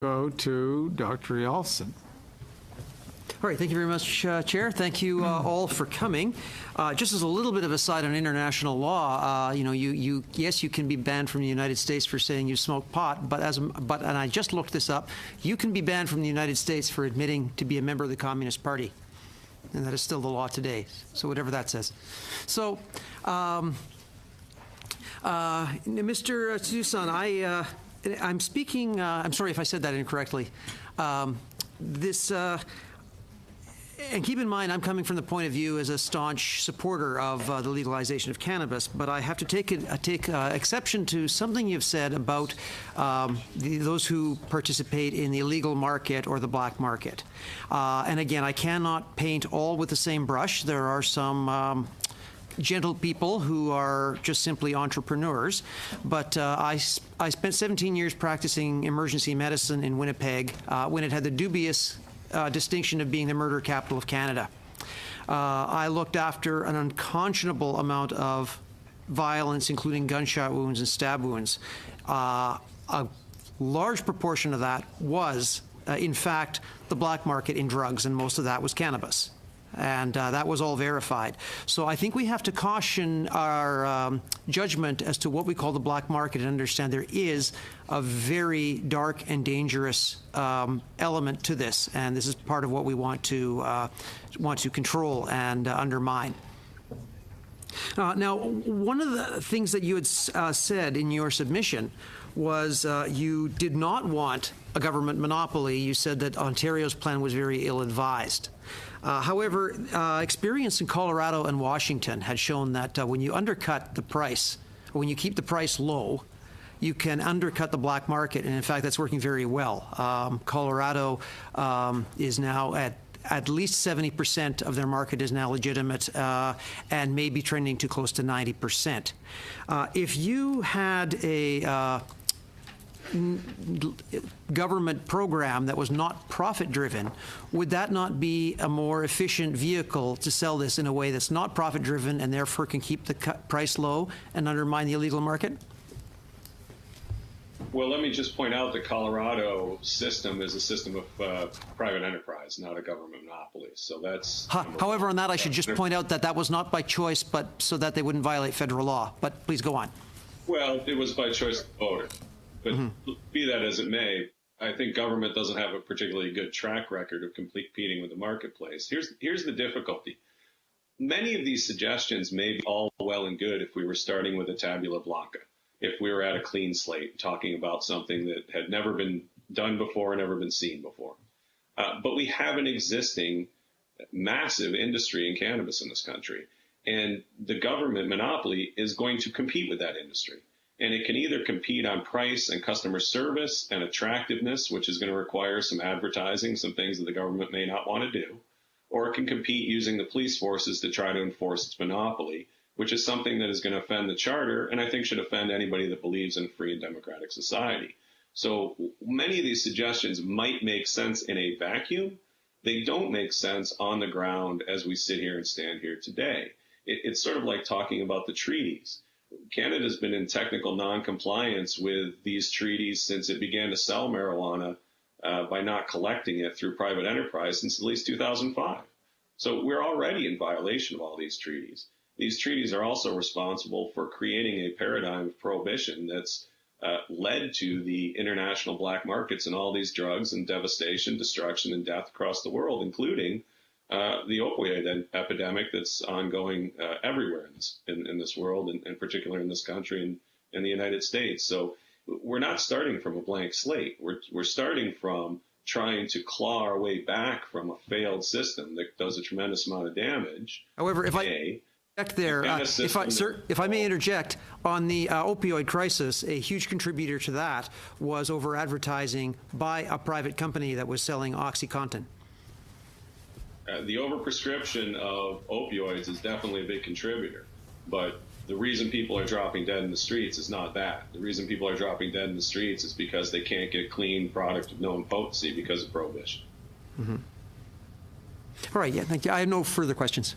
go to Dr. Eyolfson. All right, thank you very much, Chair. Thank you all for coming. Just as a little bit of a side on international law, yes, you can be banned from the United States for saying you smoke pot, but and I just looked this up, you can be banned from the United States for admitting to be a member of the Communist Party, and that is still the law today. So whatever that says. So, Mr. Tousaw, I'm speaking. I'm sorry if I said that incorrectly. And keep in mind, I'm coming from the point of view as a staunch supporter of the legalization of cannabis, but I have to take exception to something you've said about those who participate in the illegal market or the black market. And again, I cannot paint all with the same brush. There are some gentle people who are just simply entrepreneurs, but I spent 17 years practicing emergency medicine in Winnipeg when it had the dubious distinction of being the murder capital of Canada. I looked after an unconscionable amount of violence, including gunshot wounds and stab wounds. A large proportion of that was, in fact, the black market in drugs, and most of that was cannabis. And that was all verified. So I think we have to caution our judgment as to what we call the black market and understand there is a very dark and dangerous element to this, and this is part of what we want to control and undermine. Now, one of the things that you had said in your submission was you did not want a government monopoly. You said that Ontario's plan was very ill-advised. However, experience in Colorado and Washington had shown that when you undercut the price, or when you keep the price low, you can undercut the black market, and in fact, that's working very well. Colorado is now at least 70% of their market is now legitimate and may be trending to close to 90%. If you had a government program that was not profit-driven, would that not be a more efficient vehicle to sell this in a way that's not profit-driven and therefore can keep the price low and undermine the illegal market? Well, let me just point out the Colorado system is a system of private enterprise, not a government monopoly. So that's... However, on that, I should just point out that that was not by choice, but so that they wouldn't violate federal law. But please go on. Well, it was by choice of the voter. But be that as it may, I think government doesn't have a particularly good track record of competing with the marketplace. Here's the difficulty. Many of these suggestions may be all well and good if we were starting with a tabula blanca, if we were at a clean slate talking about something that had never been done before, never been seen before. But we have an existing massive industry in cannabis in this country, and the government monopoly is going to compete with that industry. And it can either compete on price and customer service and attractiveness, which is going to require some advertising, some things that the government may not want to do, or it can compete using the police forces to try to enforce its monopoly, which is something that is going to offend the charter and I think should offend anybody that believes in a free and democratic society. So many of these suggestions might make sense in a vacuum. They don't make sense on the ground as we sit here and stand here today. It's sort of like talking about the treaties. Canada's been in technical noncompliance with these treaties since it began to sell marijuana by not collecting it through private enterprise since at least 2005. So we're already in violation of all these treaties. These treaties are also responsible for creating a paradigm of prohibition that's led to the international black markets and all these drugs and devastation, destruction, and death across the world, including the opioid epidemic that's ongoing everywhere in this world, and particularly in this country and in the United States. So we're not starting from a blank slate. We're starting from trying to claw our way back from a failed system that does a tremendous amount of damage. However, if I may interject, on the opioid crisis, a huge contributor to that was over-advertising by a private company that was selling OxyContin. The overprescription of opioids is definitely a big contributor, but the reason people are dropping dead in the streets is not that. The reason people are dropping dead in the streets is because they can't get clean product of known potency because of prohibition. All right, yeah, thank you. I have no further questions.